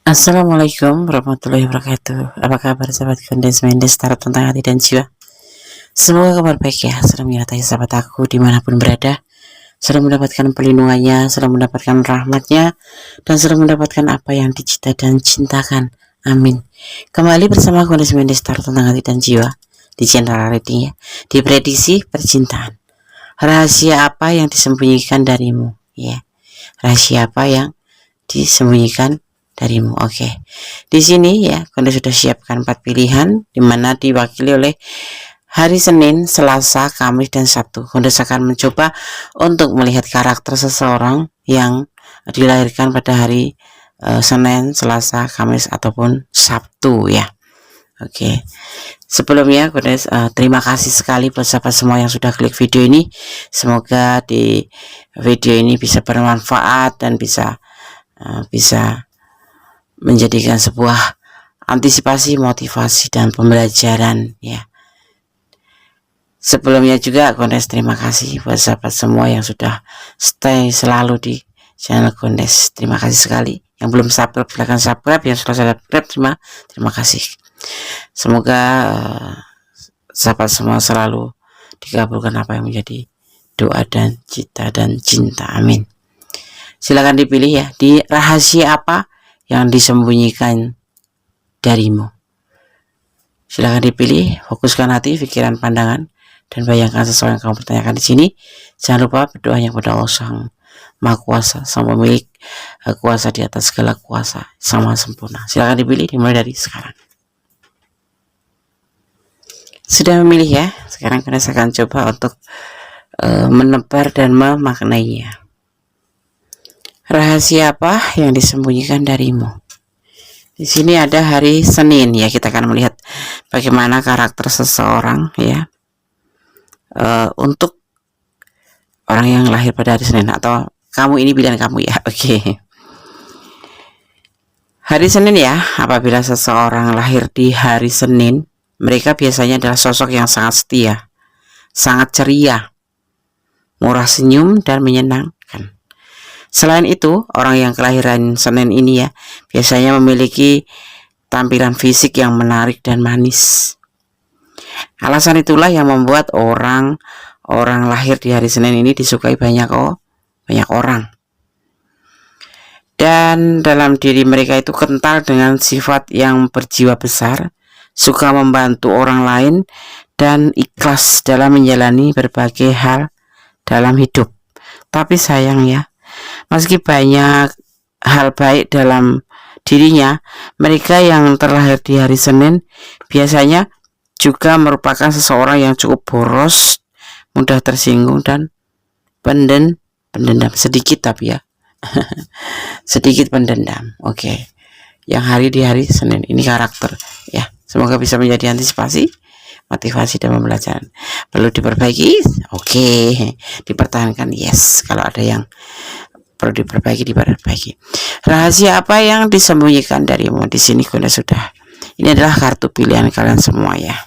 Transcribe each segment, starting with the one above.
Assalamualaikum warahmatullahi wabarakatuh. Apa kabar sahabat Kondes Mendes Tarot tentang hati dan jiwa? Semoga kabar baik ya, selalu menyertai sahabat aku dimanapun berada, selalu mendapatkan perlindungannya, selalu mendapatkan rahmatnya, dan selalu mendapatkan apa yang dicita dan cintakan. Amin. Kembali bersama Kondes Mendes Tarot tentang hati dan jiwa di channel reading ya, di prediksi percintaan. Rahasia apa yang disembunyikan darimu? Ya, rahasia apa yang disembunyikan darimu? Oke. Di sini ya, Anda sudah siapkan 4 pilihan di mana diwakili oleh hari Senin, Selasa, Kamis, dan Sabtu. Anda akan mencoba untuk melihat karakter seseorang yang dilahirkan pada hari Senin, Selasa, Kamis, ataupun Sabtu ya. Oke. Sebelumnya terima kasih sekali buat sahabat semua yang sudah klik video ini. Semoga di video ini bisa bermanfaat dan bisa menjadikan sebuah antisipasi, motivasi, dan pembelajaran ya. Sebelumnya juga Kondes terima kasih buat sahabat semua yang sudah stay selalu di channel Kondes. Terima kasih sekali. Yang belum subscribe silahkan subscribe, yang sudah subscribe terima kasih. Semoga sahabat semua selalu dikabulkan apa yang menjadi doa dan cita dan cinta. Amin. Silakan dipilih ya, di rahasia apa yang disembunyikan darimu. Silakan dipilih, fokuskan hati, pikiran, pandangan, dan bayangkan sesuatu yang kamu pertanyakan di sini. Jangan lupa berdoa yang kepada Allah Sang Maha Kuasa, Sang Pemilik kuasa di atas segala kuasa, sama sempurna. Silakan dipilih dimulai dari sekarang. Sudah memilih ya? Sekarang kita akan coba untuk menebar dan memaknainya. Rahasia apa yang disembunyikan darimu? Di sini ada hari Senin ya, kita akan melihat bagaimana karakter seseorang ya. Untuk orang yang lahir pada hari Senin, atau kamu, ini pilihan kamu ya. Oke. Hari Senin ya, apabila seseorang lahir di hari Senin, mereka biasanya adalah sosok yang sangat setia, sangat ceria, murah senyum, dan menyenangkan. Selain itu, orang yang kelahiran Senin ini ya, biasanya memiliki tampilan fisik yang menarik dan manis. Alasan itulah yang membuat orang lahir di hari Senin ini disukai banyak orang. Dan dalam diri mereka itu kental dengan sifat yang berjiwa besar, suka membantu orang lain, dan ikhlas dalam menjalani berbagai hal dalam hidup. Tapi sayang ya, meski banyak hal baik dalam dirinya, mereka yang terlahir di hari Senin biasanya juga merupakan seseorang yang cukup boros, mudah tersinggung, dan pendendam sedikit, tapi ya sedikit pendendam. Oke. Yang hari di hari Senin ini karakter ya. Semoga bisa menjadi antisipasi, motivasi, dan pembelajaran. Perlu diperbaiki? Oke. Dipertahankan? Yes. Kalau ada yang perlu diperbaiki. Rahasia apa yang disembunyikan darimu? Di sini sudah. Ini adalah kartu pilihan kalian semua ya.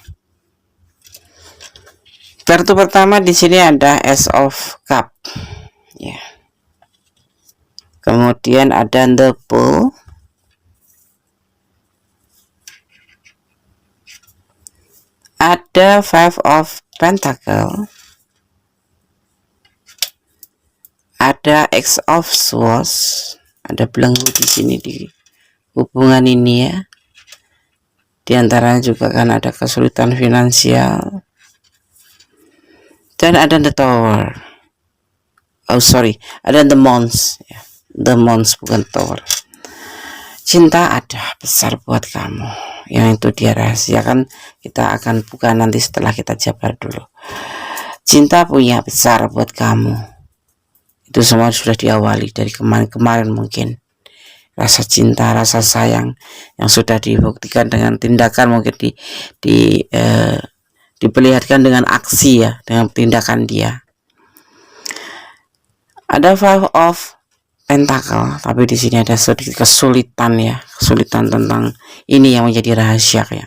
Kartu pertama di sini ada Ace of Cup. Ya. Kemudian ada The Bull. Ada Five of Pentacle. Ada X of Swords. Ada belenggu di sini di hubungan ini ya. Di antaranya juga kan ada kesulitan finansial. Dan ada The Tower. Oh sorry, ada The Mons ya. The Mons bukan Tower. Cinta ada besar buat kamu, yang itu dia rahasiakan. Kita akan buka nanti setelah kita jabar dulu. Cinta punya besar buat kamu. Itu semua sudah diawali dari kemarin mungkin. Rasa cinta, rasa sayang yang sudah dibuktikan dengan tindakan, mungkin diperlihatkan dengan aksi ya, dengan tindakan dia. Ada Five of Pentacle, tapi di sini ada sedikit kesulitan ya, kesulitan tentang ini yang menjadi rahasia ya,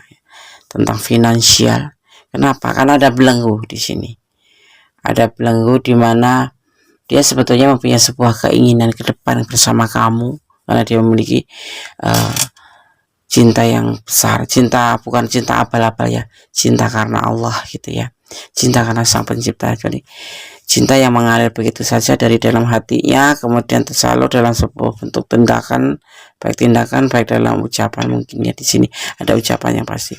tentang finansial. Kenapa? Karena ada belenggu di sini. Ada belenggu di mana dia sebetulnya mempunyai sebuah keinginan ke depan bersama kamu, karena dia memiliki cinta yang besar, cinta bukan cinta abal-abal ya, cinta karena Allah gitu ya, cinta karena Sang Pencipta. Jadi cinta yang mengalir begitu saja dari dalam hatinya, kemudian tersalur dalam sebuah bentuk tindakan, baik dalam ucapan, mungkin ya di sini ada ucapan yang pasti.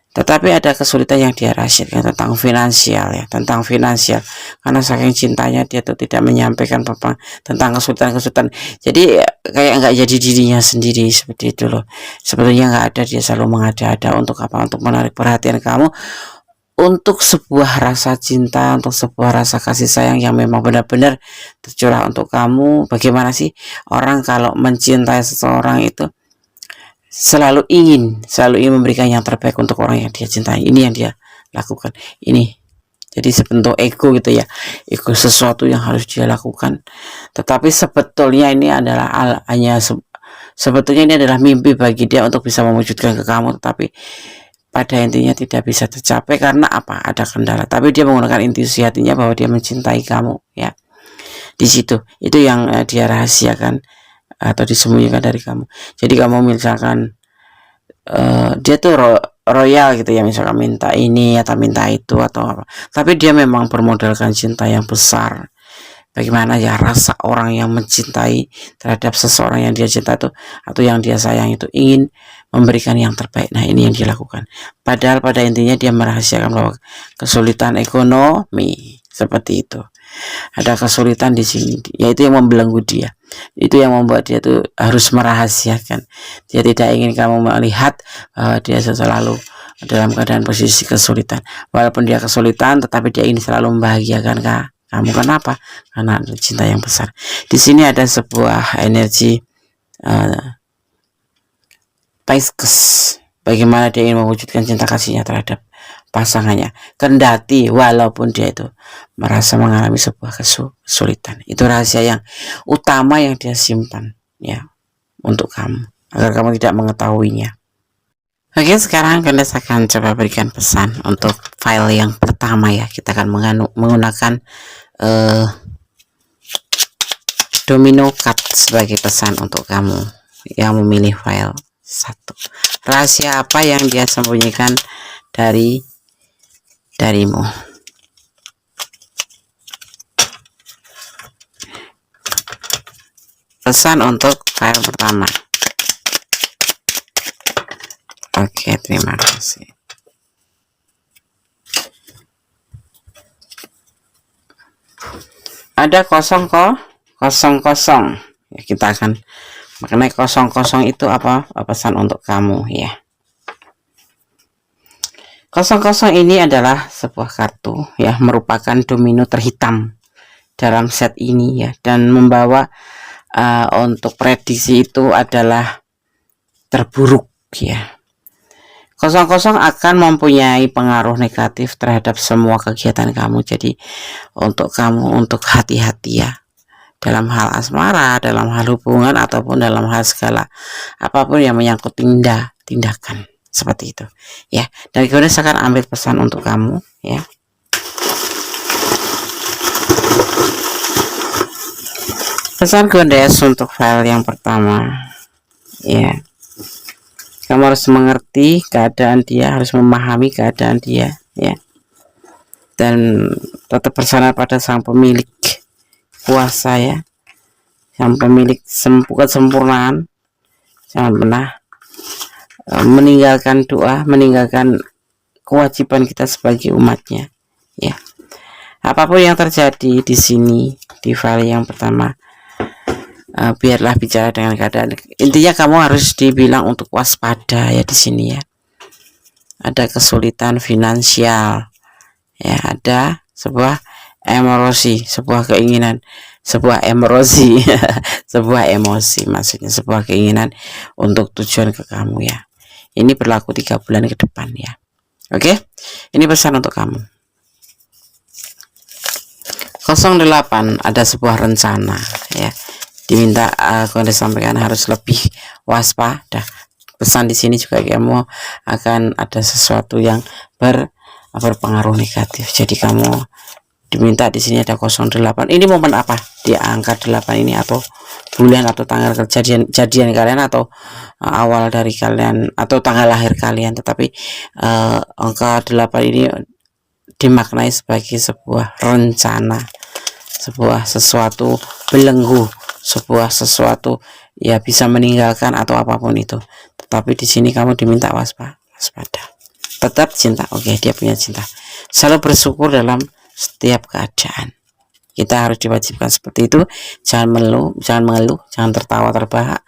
Tetapi ada kesulitan yang dia rahasiakan tentang finansial ya, tentang finansial, karena saking cintanya dia tuh tidak menyampaikan tentang kesulitan. Jadi kayak nggak jadi dirinya sendiri seperti itu loh. Sebetulnya nggak ada, dia selalu mengada-ada untuk apa? Untuk menarik perhatian kamu, untuk sebuah rasa cinta, untuk sebuah rasa kasih sayang yang memang benar-benar tercurah untuk kamu. Bagaimana sih orang kalau mencintai seseorang itu selalu ingin memberikan yang terbaik untuk orang yang dia cintai. Ini yang dia lakukan. Ini jadi sebentuk ego gitu ya, ego sesuatu yang harus dia lakukan. Tetapi sebetulnya ini adalah sebetulnya ini adalah mimpi bagi dia untuk bisa mewujudkan ke kamu, tetapi pada intinya tidak bisa tercapai karena apa? Ada kendala. Tapi dia menggunakan intuisi hatinya bahwa dia mencintai kamu ya. Di situ itu yang dia rahasiakan atau disembunyikan dari kamu. Jadi kamu misalkan dia tuh royal gitu ya, misalkan minta ini atau minta itu atau apa, tapi dia memang bermodalkan cinta yang besar. Bagaimana ya rasa orang yang mencintai terhadap seseorang yang dia cinta itu atau yang dia sayang itu, ingin memberikan yang terbaik. Nah, ini yang dia lakukan. Padahal pada intinya dia merahasiakan bahwa kesulitan ekonomi seperti itu. Ada kesulitan di sini, yaitu yang membelenggu dia. Itu yang membuat dia tuh harus merahasiakan. Dia tidak ingin kamu melihat bahwa dia selalu dalam keadaan posisi kesulitan. Walaupun dia kesulitan, tetapi dia ingin selalu membahagiakan kamu. Kenapa? Karena ada cinta yang besar. Di sini ada sebuah energi Pisces. Bagaimana dia ingin mewujudkan cinta kasihnya terhadap pasangannya, kendati walaupun dia itu merasa mengalami sebuah kesulitan. Itu rahasia yang utama yang dia simpan ya untuk kamu, agar kamu tidak mengetahuinya. Oke, sekarang Kandes akan coba berikan pesan untuk file yang pertama ya. Kita akan menggunakan domino card sebagai pesan untuk kamu yang memilih file 1. Rahasia apa yang dia sembunyikan darimu? Pesan untuk file pertama. Oke, terima kasih. Ada kosong ya, kita akan mengenai kosong itu apa pesan untuk kamu ya. 00 ini adalah sebuah kartu ya, merupakan domino terhitam dalam set ini ya, dan membawa untuk prediksi itu adalah terburuk ya. 00 akan mempunyai pengaruh negatif terhadap semua kegiatan kamu. Jadi untuk kamu untuk hati-hati ya, dalam hal asmara, dalam hal hubungan, ataupun dalam hal segala apapun yang menyangkut tindakan seperti itu ya. Dan kemudian saya akan ambil pesan untuk kamu ya. Pesan Gondes untuk file yang pertama ya. Kamu harus mengerti keadaan dia, harus memahami keadaan dia ya, dan tetap bersandar pada sang pemilik kuasa ya, sang pemilik kesempurnaan. Jangan pernah meninggalkan doa, meninggalkan kewajiban kita sebagai umatnya ya. Apapun yang terjadi di sini di file yang pertama, biarlah bicara dengan keadaan. Intinya kamu harus dibilang untuk waspada ya di sini ya. Ada kesulitan finansial ya, ada sebuah emosi, sebuah keinginan, sebuah emosi sebuah emosi, maksudnya sebuah keinginan untuk tujuan ke kamu ya. Ini berlaku 3 bulan ke depan ya. Oke, ini pesan untuk kamu. 08 ada sebuah rencana ya, diminta Kandes sampaikan harus lebih waspada. Pesan di sini juga kamu akan ada sesuatu yang berpengaruh negatif. Jadi kamu diminta di sini ada 08. Ini momen apa? Di angka 8 ini atau bulan atau tanggal kejadian kalian, atau awal dari kalian, atau tanggal lahir kalian, tetapi angka 8 ini dimaknai sebagai sebuah rencana, sebuah sesuatu belenggu, sebuah sesuatu ya bisa meninggalkan atau apapun itu. Tetapi di sini kamu diminta waspada. Tetap cinta. Oke, dia punya cinta. Selalu bersyukur dalam setiap keadaan. Kita harus diwajibkan seperti itu. Jangan mengeluh, jangan tertawa terbahak,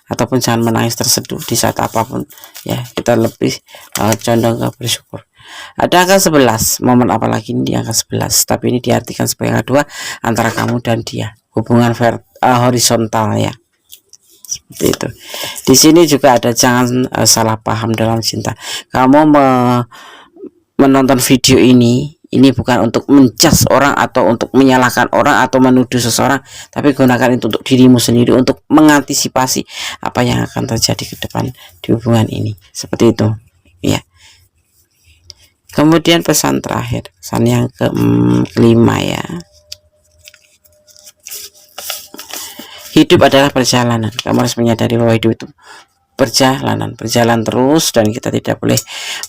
ataupun jangan menangis terseduh di saat apapun. Ya, kita lebih condong ke bersyukur. Ada angka 11, momen apalagi ini di angka 11, tapi ini diartikan sebagai angka 2 antara kamu dan dia. Hubungan horizontal ya. Seperti itu. Di sini juga ada, jangan salah paham dalam cinta. Kamu menonton video ini bukan untuk mencas orang atau untuk menyalahkan orang atau menuduh seseorang, tapi gunakan itu untuk dirimu sendiri, untuk mengantisipasi apa yang akan terjadi ke depan di hubungan ini. Seperti itu ya. Kemudian pesan terakhir, pesan yang kelima ya. Hidup adalah perjalanan. Kamu harus menyadari bahwa hidup itu berjalan terus, dan kita tidak boleh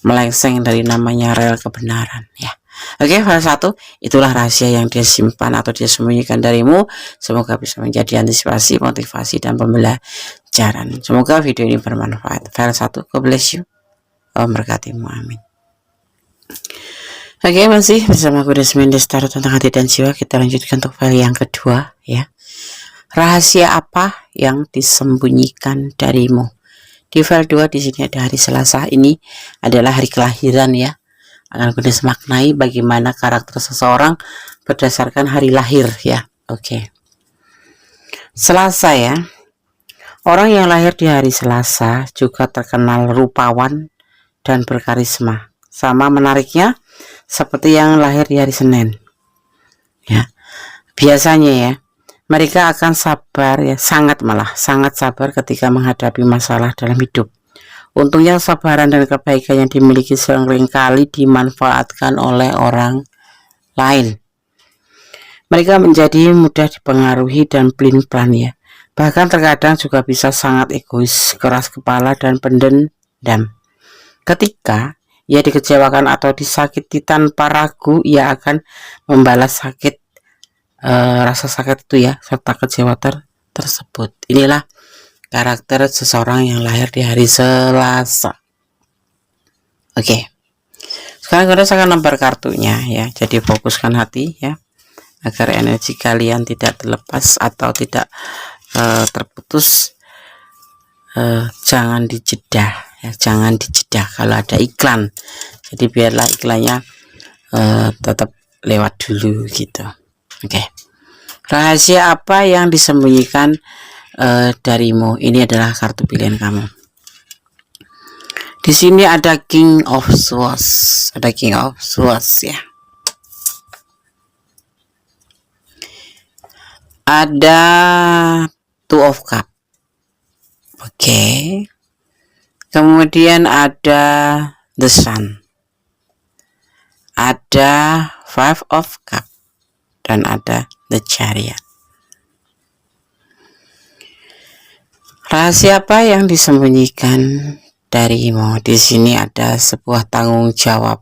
melengseng dari namanya rel kebenaran ya. Oke, file 1, itulah rahasia yang dia simpan atau dia sembunyikan darimu. Semoga bisa menjadi antisipasi, motivasi, dan pembelajaran. Semoga video ini bermanfaat. File 1, God bless you. Memberkatimu, amin. Oke, masih bersama aku Desmond Destar tentang hati dan jiwa. Kita lanjutkan untuk file yang kedua ya. Rahasia apa yang disembunyikan darimu? Di file 2 di sini ada hari Selasa, ini adalah hari kelahiran ya. Akan aku maknai bagaimana karakter seseorang berdasarkan hari lahir ya. Oke. Selasa ya. Orang yang lahir di hari Selasa juga terkenal rupawan dan berkarisma. Sama menariknya seperti yang lahir di hari Senin. Ya. Biasanya ya, mereka akan sabar ya, sangat sabar ketika menghadapi masalah dalam hidup. Untungnya kesabaran dan kebaikan yang dimiliki seringkali dimanfaatkan oleh orang lain. Mereka menjadi mudah dipengaruhi dan pelin-pelan ya. Bahkan terkadang juga bisa sangat egois, keras kepala, dan pendendam. Ketika ia dikecewakan atau disakiti tanpa ragu, ia akan membalas rasa sakit itu ya, serta kecewa tersebut. Inilah karakter seseorang yang lahir di hari Selasa. Oke. Sekarang saya akan lembar kartunya ya. Jadi fokuskan hati ya, agar energi kalian tidak terlepas atau tidak terputus. Jangan dijeda ya, jangan dijeda kalau ada iklan. Jadi biarlah iklannya tetap lewat dulu gitu. Oke. Rahasia apa yang disembunyikan darimu? Ini adalah kartu pilihan kamu. Di sini ada King of Swords, ya. Ada Two of Cup. Oke. Kemudian ada The Sun. Ada Five of Cup dan ada The Chariot. Rahasia apa yang disembunyikan darimu? Di sini ada sebuah tanggung jawab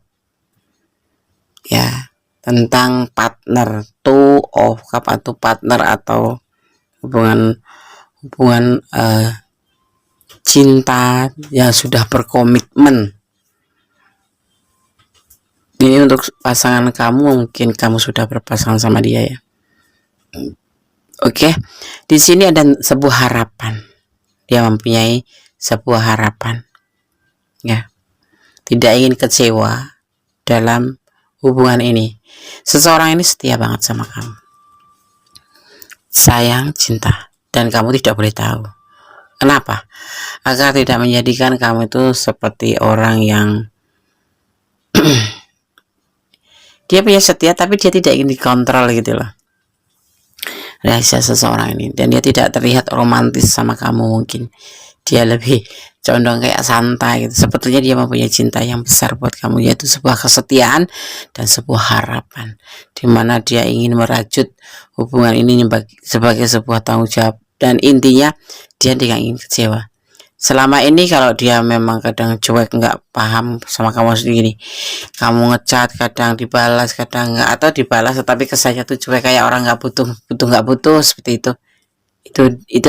ya, tentang partner. Two of Cup atau partner atau hubungan cinta yang sudah berkomitmen. Ini untuk pasangan kamu, mungkin kamu sudah berpasangan sama dia ya. Oke. Di sini ada sebuah harapan. Dia mempunyai sebuah harapan. Ya. Tidak ingin kecewa dalam hubungan ini. Seseorang ini setia banget sama kamu. Sayang, cinta, dan kamu tidak boleh tahu. Kenapa? Agar tidak menjadikan kamu itu seperti orang yang dia punya setia tapi dia tidak ingin dikontrol gitu loh. Rahasia seseorang ini, dan dia tidak terlihat romantis sama kamu, mungkin dia lebih condong kayak santai gitu. Sebetulnya dia mempunyai cinta yang besar buat kamu, yaitu sebuah kesetiaan dan sebuah harapan, dimana dia ingin merajut hubungan ini sebagai sebuah tanggung jawab dan intinya dia tidak ingin kecewa. Selama ini kalau dia memang kadang cuek, nggak paham sama kamu sendiri, kamu ngechat kadang dibalas kadang nggak, atau dibalas tetapi kesannya tuh cuek kayak orang nggak butuh nggak butuh seperti itu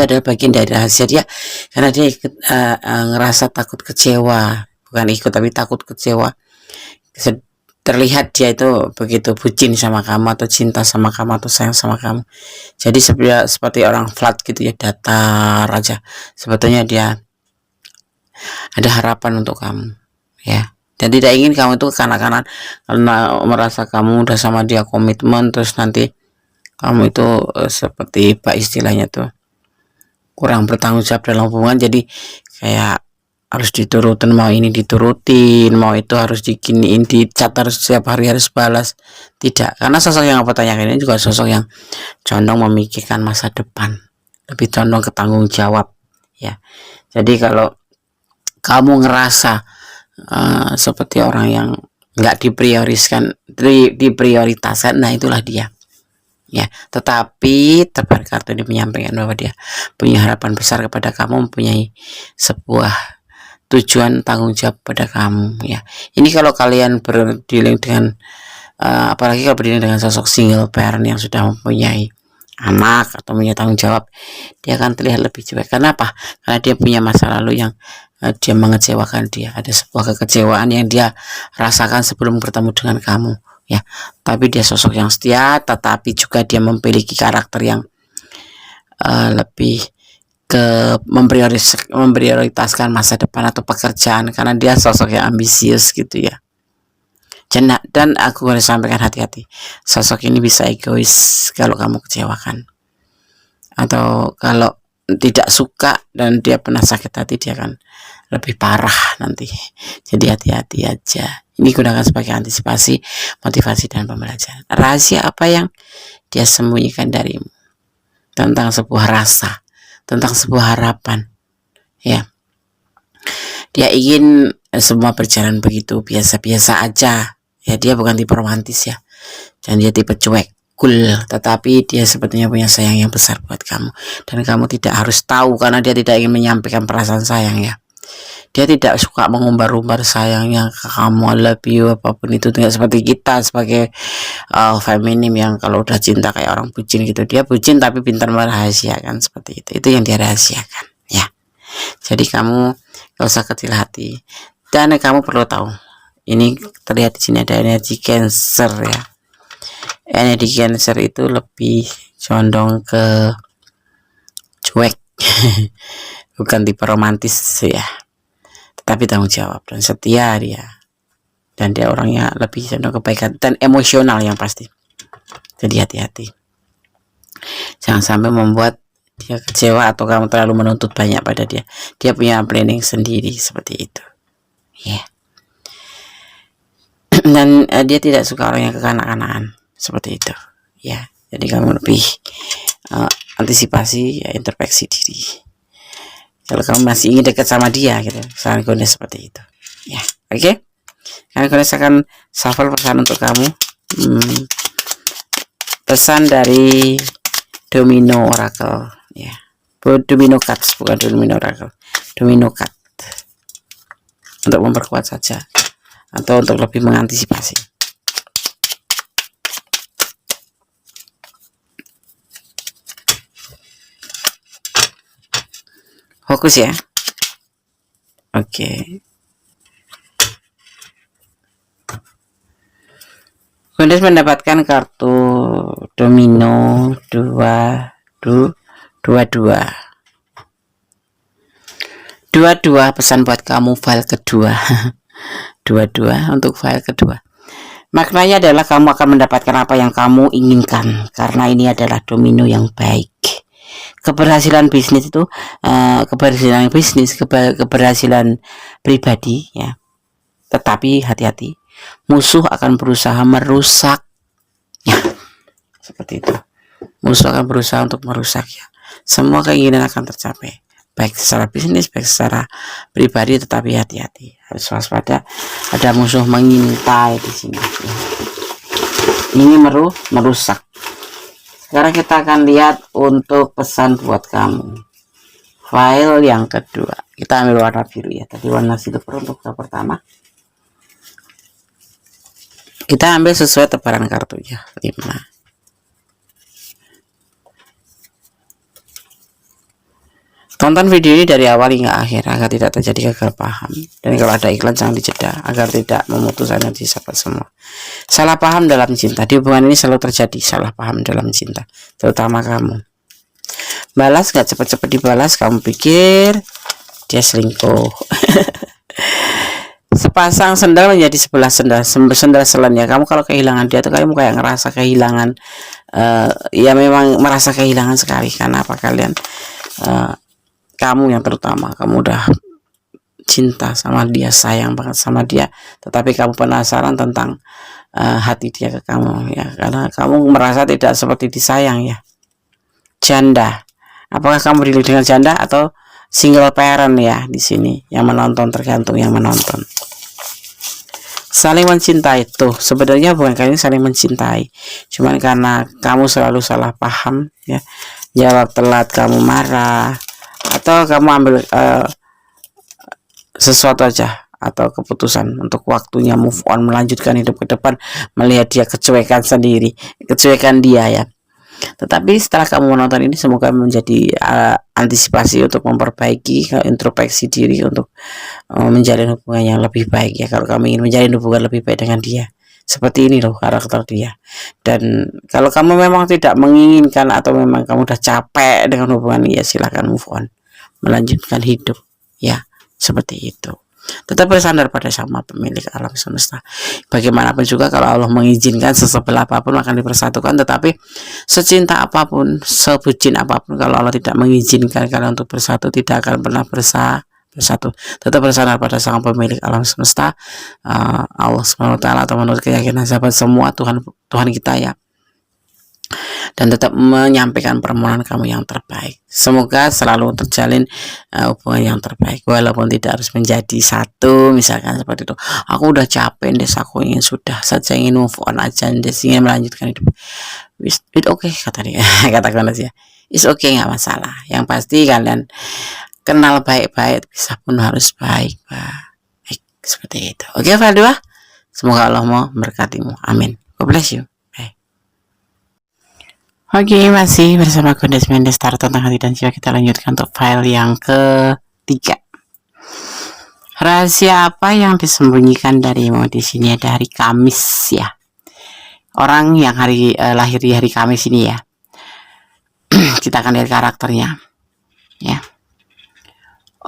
adalah bagian dari rahasia dia, karena dia ngerasa takut kecewa, bukan ikut tapi takut kecewa. Terlihat dia itu begitu bucin sama kamu, atau cinta sama kamu, atau sayang sama kamu. Jadi seperti orang flat gitu ya, datar aja. Sebetulnya dia ada harapan untuk kamu ya, dan tidak ingin kamu itu kanak-kanak karena merasa kamu udah sama dia komitmen, terus nanti kamu itu seperti apa istilahnya tuh, kurang bertanggung jawab dalam hubungan. Jadi kayak harus diturutin, mau ini diturutin, mau itu harus diginiin, di chat harus setiap hari harus balas. Tidak, karena sosok yang aku tanyakan ini juga sosok yang condong memikirkan masa depan, lebih condong ke tanggung jawab ya. Jadi kalau kamu ngerasa seperti orang yang nggak diprioritaskan, nah itulah dia ya. Tetapi tebar kartu ini menyampaikan bahwa dia punya harapan besar kepada kamu, mempunyai sebuah tujuan tanggung jawab pada kamu ya. Ini kalau kalian berdealing dengan apalagi kalau berdealing dengan sosok single parent yang sudah mempunyai anak atau punya tanggung jawab, dia akan terlihat lebih cuek. Kenapa? Karena dia punya masa lalu yang dia mengecewakan dia, ada sebuah kekecewaan yang dia rasakan sebelum bertemu dengan kamu ya. Tapi dia sosok yang setia, tetapi juga dia memiliki karakter yang lebih ke memprioritaskan masa depan atau pekerjaan, karena dia sosok yang ambisius gitu ya. Dan aku harus sampaikan, hati-hati, sosok ini bisa egois kalau kamu kecewakan, atau kalau tidak suka dan dia pernah sakit hati, dia akan lebih parah nanti. Jadi hati-hati aja. Ini gunakan sebagai antisipasi, motivasi, dan pembelajaran. Rahasia apa yang dia sembunyikan darimu tentang sebuah rasa, tentang sebuah harapan ya. Dia ingin semua berjalan begitu biasa-biasa aja ya. Dia bukan tipe romantis ya, dan dia tipe cuek, cool, tetapi dia sebetulnya punya sayang yang besar buat kamu, dan kamu tidak harus tahu karena dia tidak ingin menyampaikan perasaan sayang ya. Dia tidak suka mengumbar-umbar sayangnya ke kamu, I love you, apapun itu. Tidak seperti kita sebagai feminim yang kalau udah cinta kayak orang bucin gitu. Dia bucin tapi pintar merahasiakan, seperti itu yang dia rahasiakan ya. Jadi kamu gak usah kecil hati, dan kamu perlu tahu, ini terlihat di sini ada energi Cancer ya. Energi Cancer itu lebih condong ke cuek bukan tipe romantis ya, tetapi tanggung jawab dan setia dia, dan dia orangnya lebih condong kebaikan dan emosional yang pasti. Jadi hati-hati, jangan sampai membuat dia kecewa atau kamu terlalu menuntut banyak pada dia. Dia punya planning sendiri seperti itu ya. Dan dia tidak suka orang yang kekanak-kanakan seperti itu ya. Jadi kamu lebih antisipasi ya, introspeksi diri. Kalau kamu masih ingin dekat sama dia gitu, saran gue seperti itu ya. Oke, Kami akan shuffle pesan untuk kamu. Pesan dari Domino Oracle ya. Domino Cards, bukan Domino Oracle, Domino Card, untuk memperkuat saja atau untuk lebih mengantisipasi. Fokus ya. Oke. Kundes mendapatkan kartu domino 22. Pesan buat kamu file kedua. 22 untuk file kedua. Maknanya adalah kamu akan mendapatkan apa yang kamu inginkan, karena ini adalah domino yang baik. Keberhasilan bisnis itu keberhasilan pribadi ya. Tetapi hati-hati, musuh akan berusaha merusak ya. Seperti itu. Musuh akan berusaha untuk merusak ya. Semua keinginan akan tercapai, baik secara bisnis, baik secara pribadi, tetapi hati-hati, harus waspada. Ada musuh mengintai di sini. Ya. Ini merusak. Sekarang kita akan lihat untuk pesan buat kamu. File yang kedua, kita ambil warna biru ya. Tadi warna silver untuk yang pertama. Kita ambil sesuai tebaran kartunya 5. Tonton video ini dari awal hingga akhir agar tidak terjadi gagal paham. Dan kalau ada iklan jangan dijeda agar tidak memutus energi sahabat semua. Salah paham dalam cinta. Di hubungan ini selalu terjadi salah paham dalam cinta, terutama kamu. Balas gak cepat-cepat dibalas, kamu pikir dia selingkuh. Sepasang sendal menjadi sebelah sendal selannya. Kamu kalau kehilangan dia tuh kamu kayak ngerasa kehilangan, ya memang merasa kehilangan sekali. Karena apa kalian? Kamu yang terutama, kamu udah cinta sama dia, sayang banget sama dia, tetapi kamu penasaran tentang hati dia ke kamu ya, karena kamu merasa tidak seperti disayang ya. Janda, apakah kamu dilihat dengan janda atau single parent ya? Di sini yang menonton, tergantung yang menonton. Saling mencintai tuh sebenarnya bukan kalian saling mencintai, cuman karena kamu selalu salah paham ya, jawab telat, kamu marah, atau kamu ambil sesuatu aja atau keputusan untuk waktunya move on, melanjutkan hidup ke depan, melihat dia kecuekan sendiri, kecuekan dia ya. Tetapi setelah kamu menonton ini, semoga menjadi antisipasi untuk memperbaiki, introspeksi diri untuk menjalin hubungan yang lebih baik ya. Kalau kamu ingin menjalin hubungan lebih baik dengan dia, seperti ini loh karakter dia. Dan kalau kamu memang tidak menginginkan atau memang kamu udah capek dengan hubungan ya, silahkan move on, melanjutkan hidup ya, seperti itu. Tetap bersandar pada sama pemilik alam semesta. Bagaimanapun juga kalau Allah mengizinkan, sesebelah apapun akan dipersatukan. Tetapi secinta apapun, sebucin apapun, kalau Allah tidak mengizinkan kalian untuk bersatu, tidak akan pernah bersatu. Tetap bersandar pada sang pemilik alam semesta, Allah SWT, atau menurut keyakinan sahabat semua, Tuhan kita ya. Dan tetap menyampaikan permohonan kamu yang terbaik. Semoga selalu terjalin hubungan yang terbaik, walaupun tidak harus menjadi satu. Misalkan seperti itu, aku udah capek deh, aku ingin sudah saja ingin move on aja, ingin melanjutkan hidup. It's okay kata dia. Katakan aja it's okay, nggak masalah. Yang pasti kalian kenal baik-baik, bisa pun harus baik. Seperti itu. Oke, Fadwa, semoga Allah mau berkatimu. Amin. God bless you. Oke, masih bersama aku Desmond Star tentang hati dan jiwa. Kita lanjutkan untuk file yang ketiga. Rahasia apa yang disembunyikan darimu? Di sini ada hari Kamis ya. Orang yang lahir di hari Kamis ini ya. Kita akan lihat karakternya. Ya.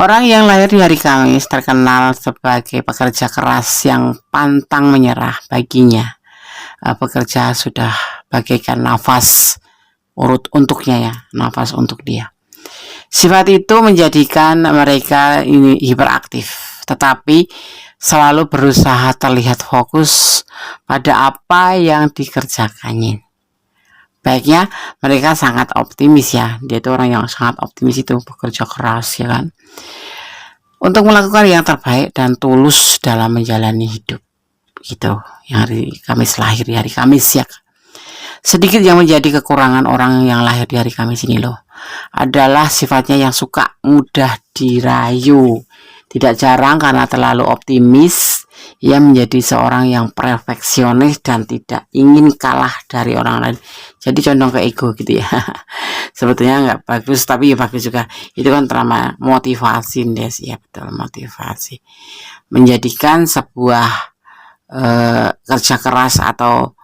Orang yang lahir di hari Kamis terkenal sebagai pekerja keras yang pantang menyerah. Baginya pekerja sudah bagaikan nafas urut untuknya ya, nafas untuk dia. Sifat itu menjadikan mereka ini hiperaktif, tetapi selalu berusaha terlihat fokus pada apa yang dikerjakannya. Baiknya mereka sangat optimis ya, dia itu orang yang sangat optimis, itu bekerja keras ya kan, untuk melakukan yang terbaik dan tulus dalam menjalani hidup. Gitu, yang hari Kamis, lahir di hari Kamis ya. Sedikit yang menjadi kekurangan orang yang lahir di hari Kamis ini loh, adalah sifatnya yang suka mudah dirayu. Tidak jarang karena terlalu optimis, ia menjadi seorang yang perfeksionis dan tidak ingin kalah dari orang lain. Jadi condong ke ego gitu ya. Sebetulnya nggak bagus, tapi ya bagus juga. Itu kan terama motivasi deh ya, betul, motivasi. Menjadikan sebuah kerja keras atau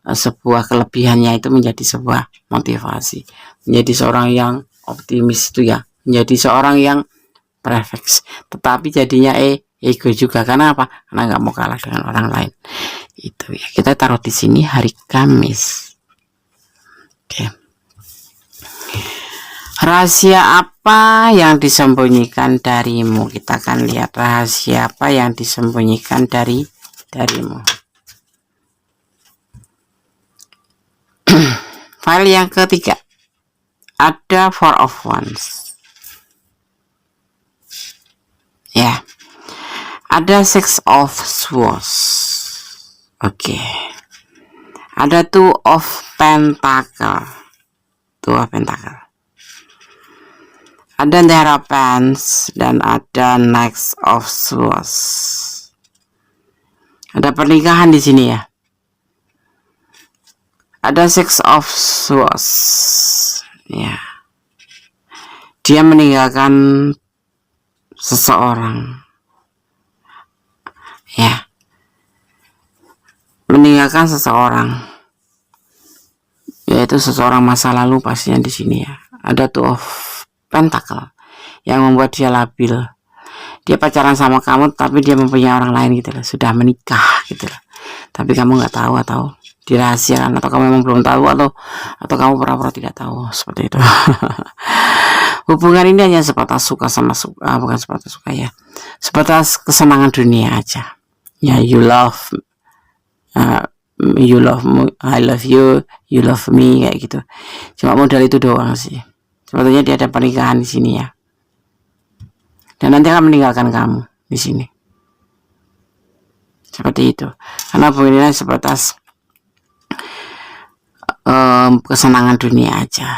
sebuah kelebihannya itu menjadi sebuah motivasi, menjadi seorang yang optimis itu ya, menjadi seorang yang perfect, tetapi jadinya ego juga. Karena apa? Karena nggak mau kalah dengan orang lain. Itu ya, kita taruh di sini hari Kamis. Oke. Rahasia apa yang disembunyikan darimu? Kita akan lihat rahasia apa yang disembunyikan darimu. File yang ketiga ada Four of Wands ya, ada Six of Swords. Oke. Ada Two of Pentacle. Two of Pentacle. Ada Hierophant dan ada Knight of Swords. Ada pernikahan di sini ya. Ada Six of Swords. Ya. Dia meninggalkan seseorang. Ya. Meninggalkan seseorang. Yaitu seseorang masa lalu pastinya di sini ya. Ada Two of Pentacle yang membuat dia labil. Dia pacaran sama kamu tapi dia mempunyai orang lain gitu loh, sudah menikah gitu loh. Tapi kamu nggak tahu atau dirahasiakan, atau kamu memang belum tahu, atau kamu pura-pura tidak tahu, seperti itu. Hubungan ini hanya sebatas suka sama suka, bukan sebatas suka ya, sebatas kesenangan dunia aja. Ya, you love me, I love you, you love me, kayak gitu. Cuma modal itu doang sih. Sebetulnya dia ada pernikahan di sini ya. Dan nanti akan meninggalkan kamu di sini. Seperti itu. Karena hubungannya sebatas kesenangan dunia aja.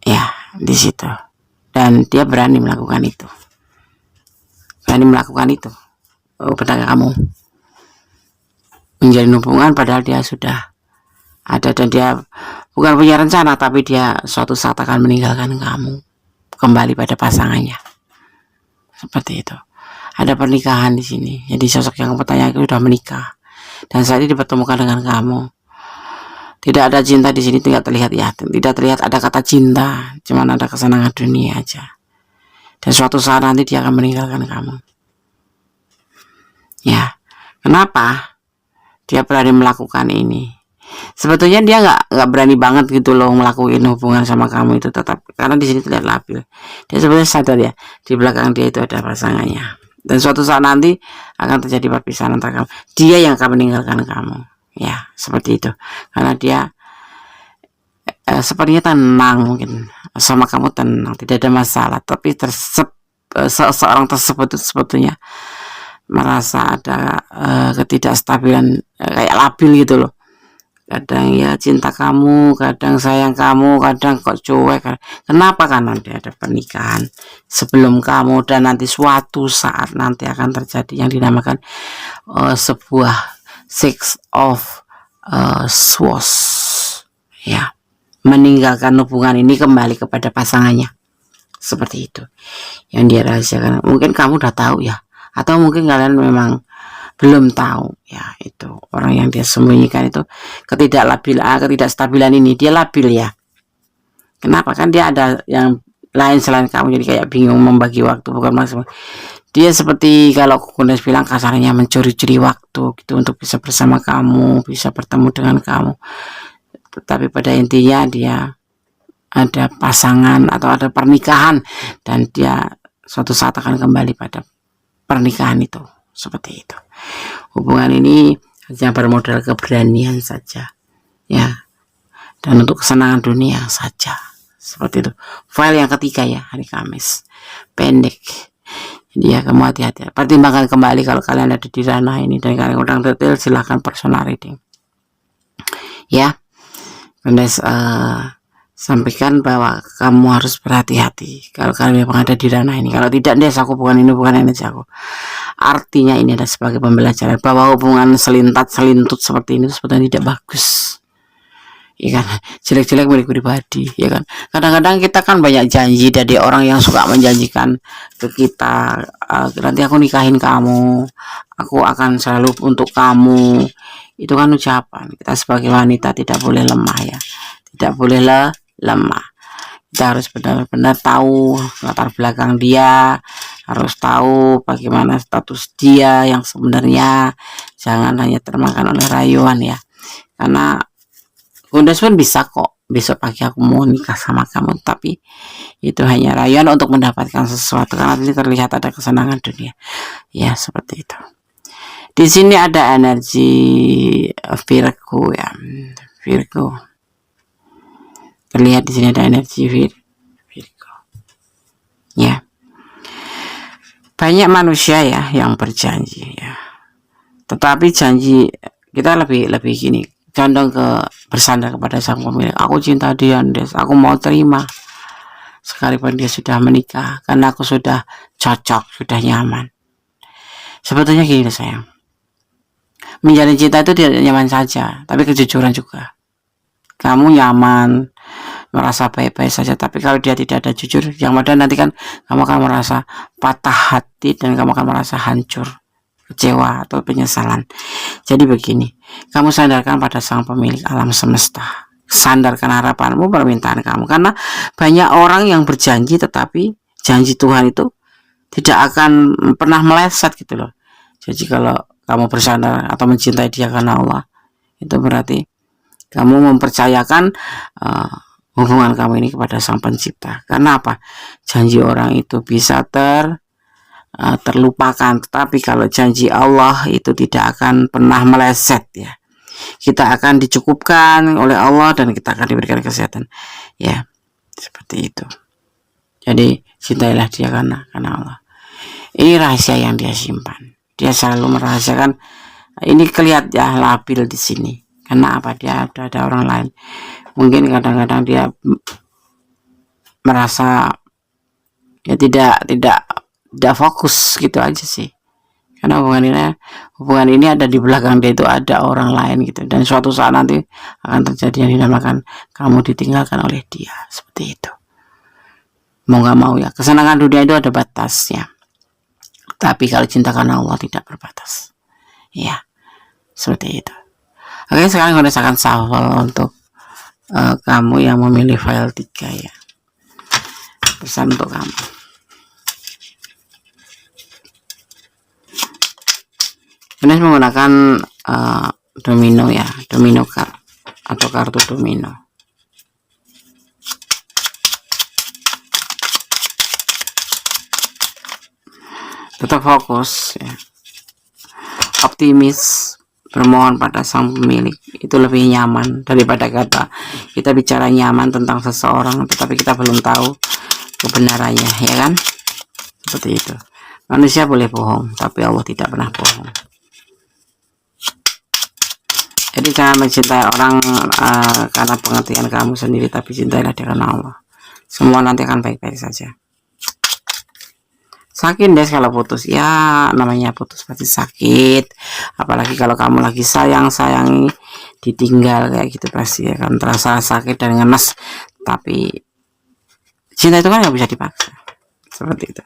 Ya, di situ. Dan dia berani melakukan itu. Berani melakukan itu. Kepada kamu. Menjalin hubungan padahal dia sudah ada dan dia bukan punya rencana, tapi dia suatu saat akan meninggalkan kamu. Kembali pada pasangannya. Seperti itu. Ada pernikahan di sini. Jadi sosok yang bertanya itu sudah menikah dan saat ini dipertemukan dengan kamu. Tidak ada cinta di sini, tidak terlihat ya. Tidak terlihat ada kata cinta, cuman ada kesenangan dunia aja. Dan suatu saat nanti dia akan meninggalkan kamu. Ya, kenapa dia berani melakukan ini? Sebetulnya dia nggak berani banget gitu loh melakukan hubungan sama kamu itu, tetap karena di sini terlihat labil. Dia sebenarnya sadar ya di belakang dia itu ada pasangannya, dan suatu saat nanti akan terjadi perpisahan antara kamu. Dia yang akan meninggalkan kamu, ya seperti itu. Karena dia sepertinya tenang mungkin sama kamu, tenang, tidak ada masalah. Tapi seorang tersebut itu sebetulnya merasa ada ketidakstabilan, kayak labil gitu loh. Kadang ya cinta kamu, kadang sayang kamu, kadang kok cuek. Kenapa? Karena nanti ada pernikahan sebelum kamu, dan nanti suatu saat nanti akan terjadi yang dinamakan sebuah Six of Swords. Ya, meninggalkan hubungan ini kembali kepada pasangannya. Seperti itu yang dia rahasiakan. Mungkin kamu udah tahu ya, atau mungkin kalian memang belum tahu ya. Itu orang yang dia sembunyikan itu ketidakstabilan ini. Dia labil ya. Kenapa? Kan dia ada yang lain selain kamu, jadi kayak bingung membagi waktu. Bukan maksudnya dia seperti kalau Kundes bilang kasarnya mencuri-curi waktu gitu untuk bisa bersama kamu, bisa bertemu dengan kamu. Tetapi pada intinya dia ada pasangan atau ada pernikahan, dan dia suatu saat akan kembali pada pernikahan itu. Seperti itu. Hubungan ini hanya bermodal keberanian saja ya, dan untuk kesenangan dunia saja. Seperti itu. File yang ketiga ya, hari Kamis, pendek. Jadi ya, kamu hati-hati, pertimbangkan kembali kalau kalian ada di ranah ini, dan kalian kurang detail silahkan personal reading ya. Kundes sampaikan bahwa kamu harus berhati-hati kalau kalian memang ada di ranah ini. Kalau tidak, Des, aku bukan ini, bukan energi aku. Artinya ini adalah sebagai pembelajaran bahwa hubungan selintut seperti ini sebetulnya tidak bagus. Ya kan, jelek-jelek milik pribadi, ya kan. Kadang-kadang kita kan banyak janji dari orang yang suka menjanjikan ke kita, nanti aku nikahin kamu, aku akan selalu untuk kamu. Itu kan ucapan. Kita sebagai wanita tidak boleh lemah ya, tidak boleh lemah. Kita harus benar-benar tahu latar belakang dia, harus tahu bagaimana status dia yang sebenarnya. Jangan hanya termakan oleh rayuan ya, karena Kundes pun bisa kok besok pagi aku mau nikah sama kamu, tapi itu hanya rayuan untuk mendapatkan sesuatu, karena ini terlihat ada kesenangan dunia ya. Seperti itu. Di sini ada energi Virgo ya, Virgo. Terlihat di sini ada energi Virgo. Ya. Banyak manusia ya yang berjanji ya. Tetapi janji kita lebih gini. condong ke bersandar kepada sang pemilik. Aku cinta dia, Des. Aku mau terima sekalipun dia sudah menikah, karena aku sudah cocok, sudah nyaman. Sebetulnya gini sayang, menjalin cinta itu tidak nyaman saja, tapi kejujuran juga. Kamu nyaman, merasa baik-baik saja, tapi kalau dia tidak ada jujur, yang ada nanti kan kamu akan merasa patah hati dan kamu akan merasa hancur, kecewa atau penyesalan. Jadi begini, kamu sandarkan pada sang pemilik alam semesta, sandarkan harapanmu, permintaan kamu, karena banyak orang yang berjanji tetapi janji Tuhan itu tidak akan pernah meleset gitu loh. Jadi kalau kamu bersandar atau mencintai dia karena Allah, itu berarti kamu mempercayakan hubungan kamu ini kepada sang pencipta. Karena apa? Janji orang itu bisa terlupakan, tetapi kalau janji Allah itu tidak akan pernah meleset ya. Kita akan dicukupkan oleh Allah dan kita akan diberikan kesehatan. Ya, seperti itu. Jadi cintailah dia karena Allah. Ini rahasia yang dia simpan. Dia selalu merahasiakan. Ini kelihatan ya labil di sini. Karena apa? Dia ada orang lain. Mungkin kadang-kadang dia merasa ya tidak fokus gitu aja sih. Karena hubungan ini ada di belakang dia itu ada orang lain gitu. Dan suatu saat nanti akan terjadi yang dinamakan kamu ditinggalkan oleh dia. Seperti itu. Mau gak mau ya. Kesenangan dunia itu ada batasnya. Tapi kalau cinta karena Allah tidak berbatas. Ya. Seperti itu. Oke, sekarang saya akan shuffle untuk kamu yang memilih file 3 ya. Pesan untuk kamu. Ini menggunakan domino ya, domino card atau kartu domino. Tetap fokus ya. Optimis, bermohon pada sang pemilik itu lebih nyaman daripada kata kita bicara nyaman tentang seseorang tetapi kita belum tahu kebenarannya, ya kan? Seperti itu. Manusia boleh bohong, tapi Allah tidak pernah bohong. Jadi jangan mencintai orang karena pengertian kamu sendiri, tapi cintailah dia karena Allah. Semua nanti akan baik-baik saja. Sakit deh kalau putus, ya namanya putus pasti sakit, apalagi kalau kamu lagi sayangi ditinggal kayak gitu pasti akan terasa sakit dan ngenes. Tapi cinta itu kan nggak bisa dipaksa, seperti itu.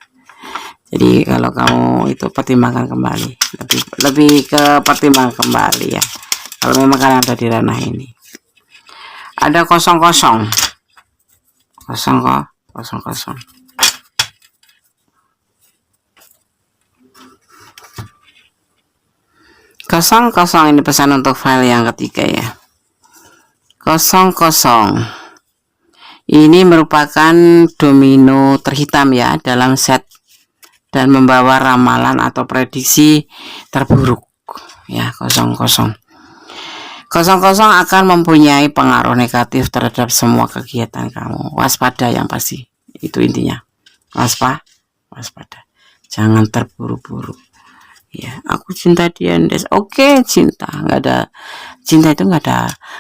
Jadi kalau kamu itu pertimbangkan kembali, lebih ke pertimbangkan kembali ya. Kalau memang kalian ada di ranah ini, ada kosong. Kosong ini pesan untuk file yang ketiga ya. 00 ini merupakan domino terhitam ya dalam set dan membawa ramalan atau prediksi terburuk ya. 00 akan mempunyai pengaruh negatif terhadap semua kegiatan kamu. Waspada yang pasti, itu intinya. Waspada, jangan terburu-buru. Ya, aku cinta dia, Des. Oke, cinta, cinta itu nggak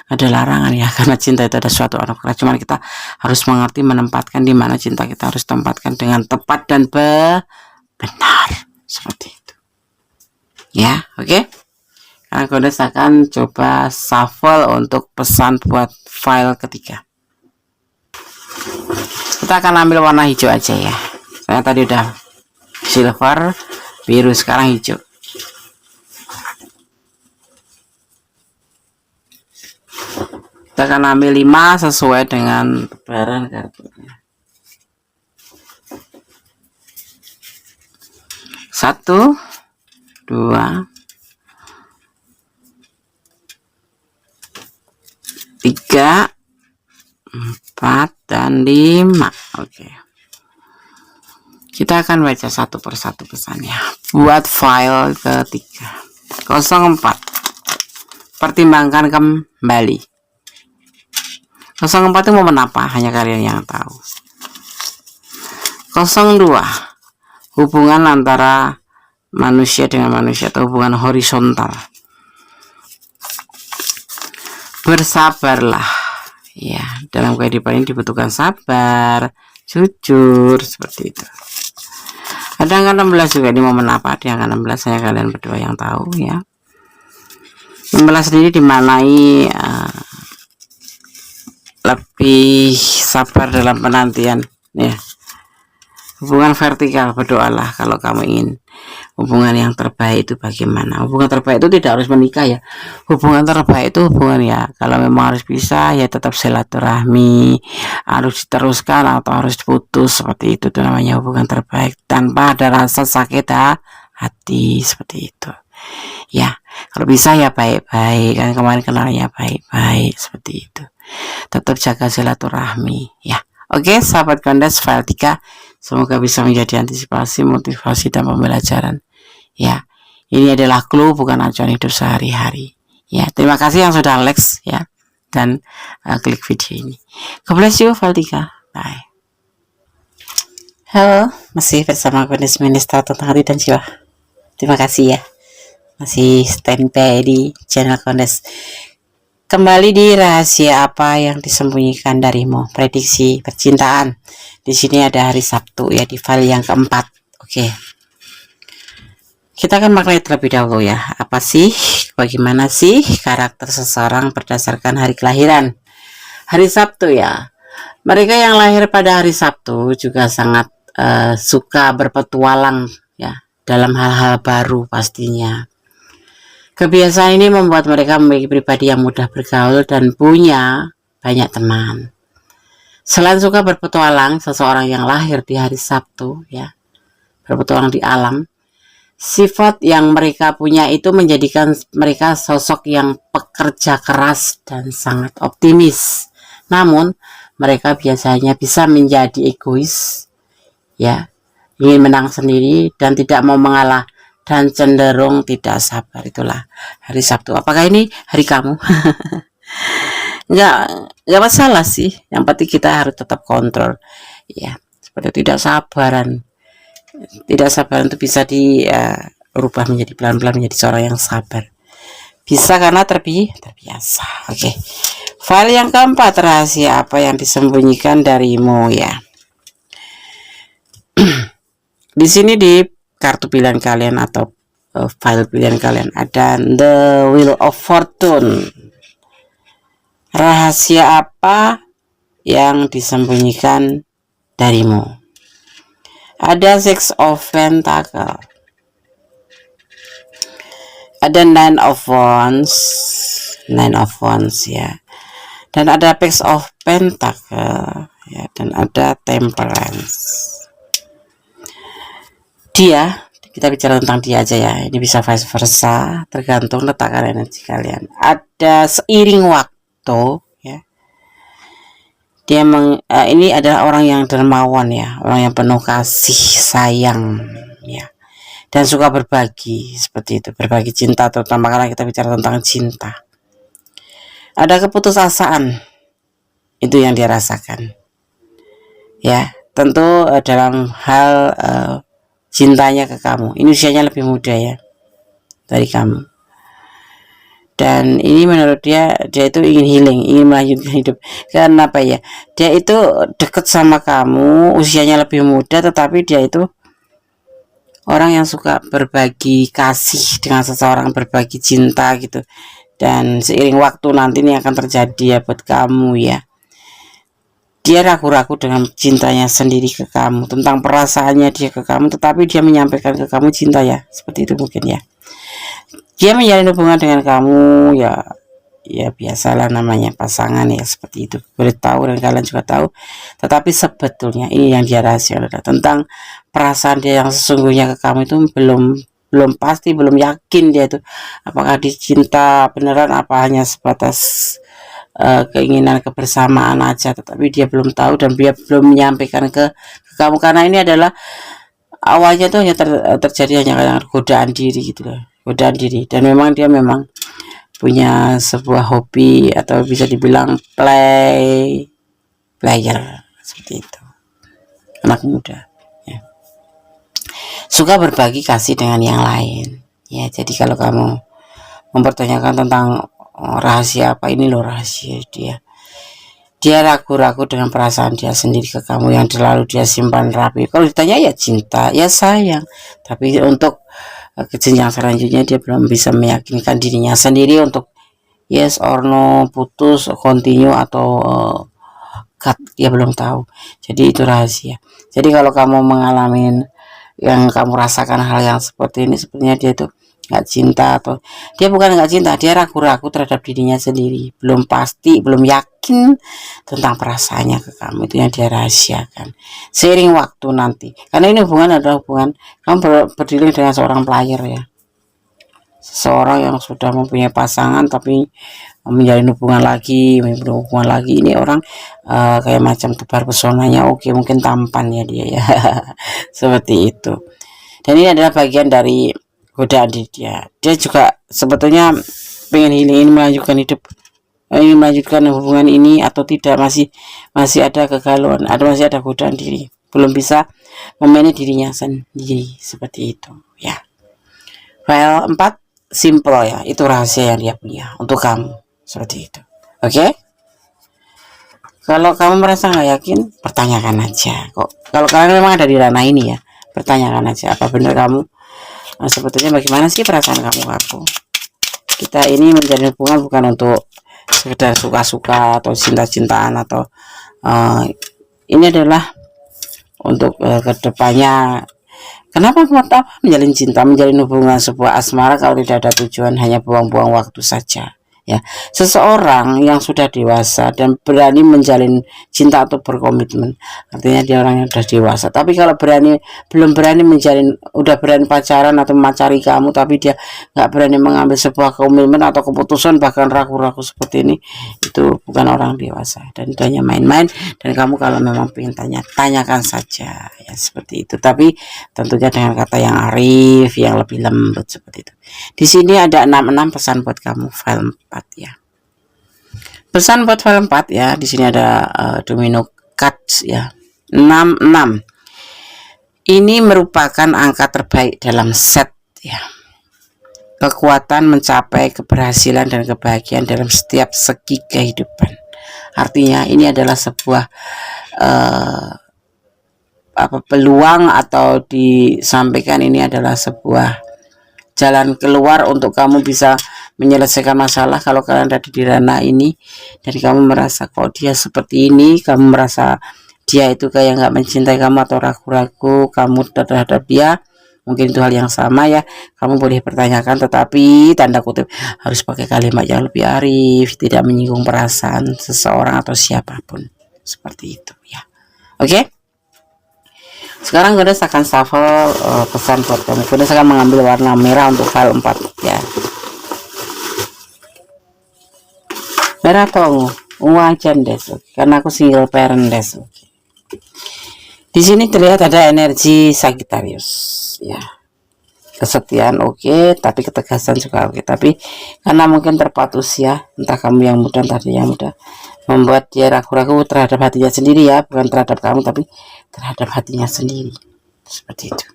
ada larangan ya, karena cinta itu ada suatu anugerah. Cuman kita harus mengerti menempatkan di mana cinta kita harus tempatkan dengan tepat dan benar, seperti itu. Ya, oke. Sekarang Godes akan coba shuffle untuk pesan buat file ketiga. Kita akan ambil warna hijau aja ya. Saya tadi udah silver, biru, sekarang hijau. Kita akan ambil 5 sesuai dengan tebaran kartunya. 1, 2, 3, 4, dan 5. Oke. Kita akan baca satu persatu pesannya. Buat file ketiga. 04. Pertimbangkan kembali. 04 itu momen apa? Hanya kalian yang tahu. 02. Hubungan antara manusia dengan manusia atau hubungan horizontal. bersabarlah. Ya, dalam kehidupan ini dibutuhkan sabar, jujur, seperti itu. Ada angka 16 juga di momen apa? Di angka 16 saya kalian berdua yang tahu ya. 16 sendiri dimaknai lebih sabar dalam penantian ya. Hubungan vertikal, berdoalah kalau kamu ingin hubungan yang terbaik itu bagaimana. Hubungan terbaik itu tidak harus menikah ya. Hubungan terbaik itu hubungan ya, kalau memang harus pisah ya tetap silaturahmi, harus diteruskan atau harus diputus, seperti itu tuh namanya hubungan terbaik, tanpa ada rasa sakit hati, seperti itu ya. Kalau bisa ya baik-baik, kan kemarin kenalnya baik-baik, seperti itu. Tetap jaga silaturahmi ya. Oke sahabat Kondes file 3, semoga bisa menjadi antisipasi, motivasi, dan pembelajaran ya. Ini adalah clue, bukan acuan hidup sehari-hari ya. Terima kasih yang sudah like ya dan klik video ini. God bless you file 3. Bye. Halo, masih bersama Kondes Minister tentang hati dan jiwa. Terima kasih ya masih standby di channel Kondes. Kembali di rahasia apa yang disembunyikan darimu, prediksi percintaan. Di sini ada hari Sabtu ya, di file yang keempat. Oke. Kita akan maknai terlebih dahulu ya. Apa sih, bagaimana sih karakter seseorang berdasarkan hari kelahiran? Hari Sabtu ya. Mereka yang lahir pada hari Sabtu juga sangat suka berpetualang ya, dalam hal-hal baru pastinya. Kebiasaan ini membuat mereka memiliki pribadi yang mudah bergaul dan punya banyak teman. Selain suka berpetualang, seseorang yang lahir di hari Sabtu ya, berpetualang di alam, sifat yang mereka punya itu menjadikan mereka sosok yang pekerja keras dan sangat optimis. Namun, mereka biasanya bisa menjadi egois ya, ingin menang sendiri dan tidak mau mengalah, dan cenderung tidak sabar. Itulah hari Sabtu. Apakah ini hari kamu? Enggak masalah sih, yang penting kita harus tetap kontrol ya, seperti tidak sabaran itu bisa dirubah menjadi pelan-pelan menjadi seorang yang sabar, bisa karena terbiasa. Oke. File yang keempat, rahasia apa yang disembunyikan darimu ya. Di sini di kartu pilihan kalian atau file pilihan kalian ada The Wheel of Fortune. Rahasia apa yang disembunyikan darimu? Ada Six of Pentacle, ada Nine of Wands ya, dan ada Page of Pentacle ya, dan ada Temperance. Dia, kita bicara tentang dia aja ya, ini bisa vice versa, tergantung letakkan energi kalian. Ada seiring waktu ya, dia ini adalah orang yang dermawan ya, orang yang penuh kasih sayang ya, dan suka berbagi, seperti itu, berbagi cinta, terutama karena kita bicara tentang cinta. Ada keputusasaan, itu yang dia rasakan ya, tentu dalam hal cintanya ke kamu. Ini usianya lebih muda ya dari kamu, dan ini menurut dia itu ingin healing, ingin melanjutkan hidup. Karena apa ya, dia itu deket sama kamu, usianya lebih muda, tetapi dia itu orang yang suka berbagi kasih dengan seseorang, berbagi cinta gitu. Dan seiring waktu nanti ini akan terjadi ya buat kamu ya. Dia ragu-ragu dengan cintanya sendiri ke kamu, tentang perasaannya dia ke kamu, tetapi dia menyampaikan ke kamu cinta ya, seperti itu mungkin ya. Dia menjalin hubungan dengan kamu ya biasalah namanya pasangan ya, seperti itu, beritahu dan kalian juga tahu. Tetapi sebetulnya ini yang dia rahasia adalah tentang perasaan dia yang sesungguhnya ke kamu itu belum pasti, belum yakin dia itu apakah dicinta beneran, apa hanya sebatas keinginan kebersamaan aja, tetapi dia belum tahu dan dia belum menyampaikan ke kamu, karena ini adalah awalnya tuh hanya terjadi hanya godaan diri gitu loh, godaan diri. Dan memang dia punya sebuah hobi atau bisa dibilang player seperti itu, anak muda ya, suka berbagi kasih dengan yang lain ya. Jadi kalau kamu mempertanyakan tentang rahasia apa ini loh, rahasia dia ragu-ragu dengan perasaan dia sendiri ke kamu yang selalu dia simpan rapi. Kalau ditanya ya cinta, ya sayang, tapi untuk ke jenjang selanjutnya dia belum bisa meyakinkan dirinya sendiri untuk yes or no, putus, continue, atau cut, dia belum tahu. Jadi itu rahasia. Jadi kalau kamu mengalami yang kamu rasakan hal yang seperti ini, sebenarnya dia tuh nggak cinta, atau dia bukan nggak cinta, dia ragu-ragu terhadap dirinya sendiri, belum pasti, belum yakin tentang perasaannya ke kamu. Itu yang dia rahasiakan. Seiring waktu nanti, karena ini hubungan adalah hubungan kamu berdiri dengan seorang player ya, seseorang yang sudah mempunyai pasangan tapi menjalin hubungan lagi, ini orang kayak macam tebar pesonanya. Oke, mungkin tampan ya dia ya. Seperti itu. Dan ini adalah bagian dari godaan dia juga sebetulnya pengen healing, ini melanjutkan hidup, ini melanjutkan hubungan ini atau tidak, masih ada kegalauan, masih ada godaan diri, belum bisa memanage dirinya sendiri. Seperti itu ya. File 4 simple ya, itu rahasia yang dia punya untuk kamu. Seperti itu. Oke. Kalau kamu merasa nggak yakin, pertanyakan aja. Kalau kalian memang ada di ranah ini ya, pertanyakan aja, apa benar kamu sebetulnya bagaimana sih perasaan kamu ke aku. Kita ini menjalin hubungan bukan untuk sekedar suka-suka atau cinta-cintaan, atau ini adalah untuk kedepannya. Kenapa menjalin cinta, menjalin hubungan sebuah asmara kalau tidak ada tujuan, hanya buang-buang waktu saja ya. Seseorang yang sudah dewasa dan berani menjalin cinta atau berkomitmen, artinya dia orang yang sudah dewasa. Tapi kalau belum berani menjalin, udah berani pacaran atau memacari kamu, tapi dia nggak berani mengambil sebuah komitmen atau keputusan, bahkan ragu-ragu seperti ini, itu bukan orang dewasa dan itu hanya main-main. Dan kamu kalau memang pengen tanyakan saja ya, seperti itu, tapi tentunya dengan kata yang arif, yang lebih lembut seperti itu. Di sini ada 66 pesan buat kamu, file 4 ya. Pesan buat file 4 ya. Di sini ada domino cards ya. 66. Ini merupakan angka terbaik dalam set ya. Kekuatan mencapai keberhasilan dan kebahagiaan dalam setiap segi kehidupan. Artinya ini adalah sebuah peluang, atau disampaikan ini adalah sebuah jalan keluar untuk kamu bisa menyelesaikan masalah. Kalau kalian ada di ranah ini dan kamu merasa kok dia seperti ini, kamu merasa dia itu kayak nggak mencintai kamu atau ragu-ragu kamu terhadap dia, mungkin itu hal yang sama ya, kamu boleh pertanyakan, tetapi tanda kutip harus pakai kalimat yang lebih arif, tidak menyinggung perasaan seseorang atau siapapun. Seperti itu ya. Oke. Sekarang Godes akan shuffle pesan buat kamu. Godes akan mengambil warna merah untuk file 4 ya. Merah atau ungu aja Des, karena aku single parent Des. Di sini terlihat ada energi Sagittarius ya. Kesetiaan oke, tapi ketegasan juga oke. Tapi karena mungkin terpaut usia, entah kamu yang muda entah dia yang muda, membuat dia ragu-ragu terhadap hatinya sendiri ya, bukan terhadap kamu tapi terhadap hatinya sendiri. Seperti itu.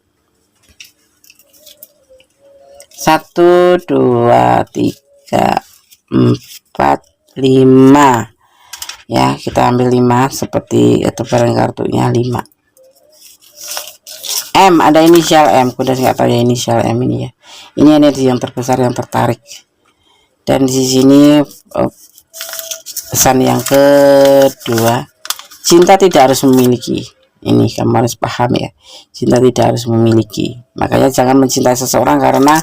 1, 2, 3, 4, 5 ya. Kita ambil 5 seperti tebaran kartunya 5. M, ada inisial M. Udah nggak tahu ya inisial M ini ya. Ini energi yang terbesar yang tertarik. Dan di sini pesan yang kedua, cinta tidak harus memiliki. Ini kamu harus paham ya, cinta tidak harus memiliki. Makanya jangan mencintai seseorang karena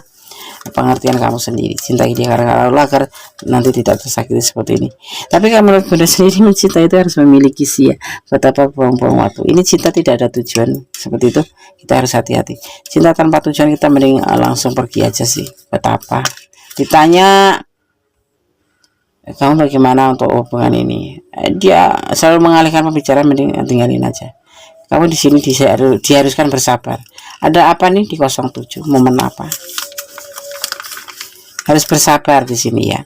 pengertian kamu sendiri. Cintai dia karena Allah, agar nanti tidak tersakiti seperti ini. Tapi kalau menurut Bunda sendiri, mencinta itu harus memiliki sih ya. Betapa buang-buang waktu. Ini cinta tidak ada tujuan. Seperti itu kita harus hati-hati. Cinta tanpa tujuan, kita mending langsung pergi aja sih. Betapa ditanya kamu bagaimana untuk hubungan ini, dia selalu mengalihkan pembicaraan, mending tinggalin aja. Kamu di sini diharuskan bersabar. Ada apa nih di 07? Momen apa? Harus bersabar di sini ya.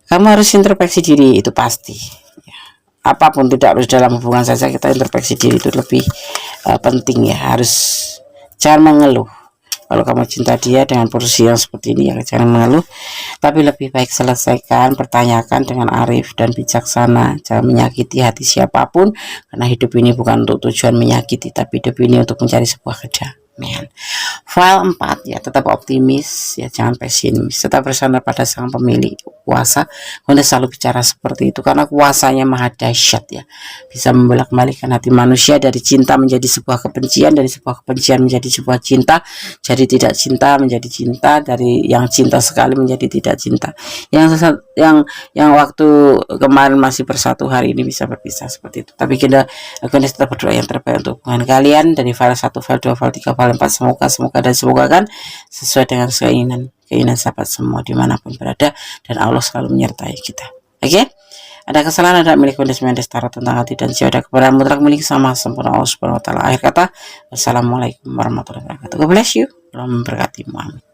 Kamu harus introspeksi diri, itu pasti. Ya. Apapun, tidak harus dalam hubungan saja, kita introspeksi diri itu lebih penting ya. Harus jangan mengeluh. Kalau kamu cinta dia dengan posisi yang seperti ini, ya jangan mengeluh, tapi lebih baik selesaikan, pertanyakan dengan arif dan bijaksana. Jangan menyakiti hati siapapun, karena hidup ini bukan untuk tujuan menyakiti, tapi hidup ini untuk mencari sebuah kedamaian. File 4, ya tetap optimis, ya jangan pesimis, tetap bersandar pada sang pemilik kuasa. Anda selalu bicara seperti itu karena kuasanya maha dahsyat, ya, bisa membolak-balikkan hati manusia dari cinta menjadi sebuah kebencian, dari sebuah kebencian menjadi sebuah cinta, jadi tidak cinta menjadi cinta, dari yang cinta sekali menjadi tidak cinta, yang waktu kemarin masih bersatu hari ini bisa berpisah seperti itu. Tapi kita tetap berdoa yang terbaik untuk hubungan kalian. Dari file 1, file 2, file 3, file 4, semoga kan sesuai dengan keinginan sahabat semua dimanapun berada, dan Allah selalu menyertai kita. Oke? Ada kesalahan, ada milik Mendes Tarot tentang hati dan jiwa, ada kebenaran mutlak milik sama sempurna Allah Subhanahu wa taala. Akhir kata, wassalamualaikum warahmatullahi wabarakatuh. God bless you. Allah memberkatimu. Amin.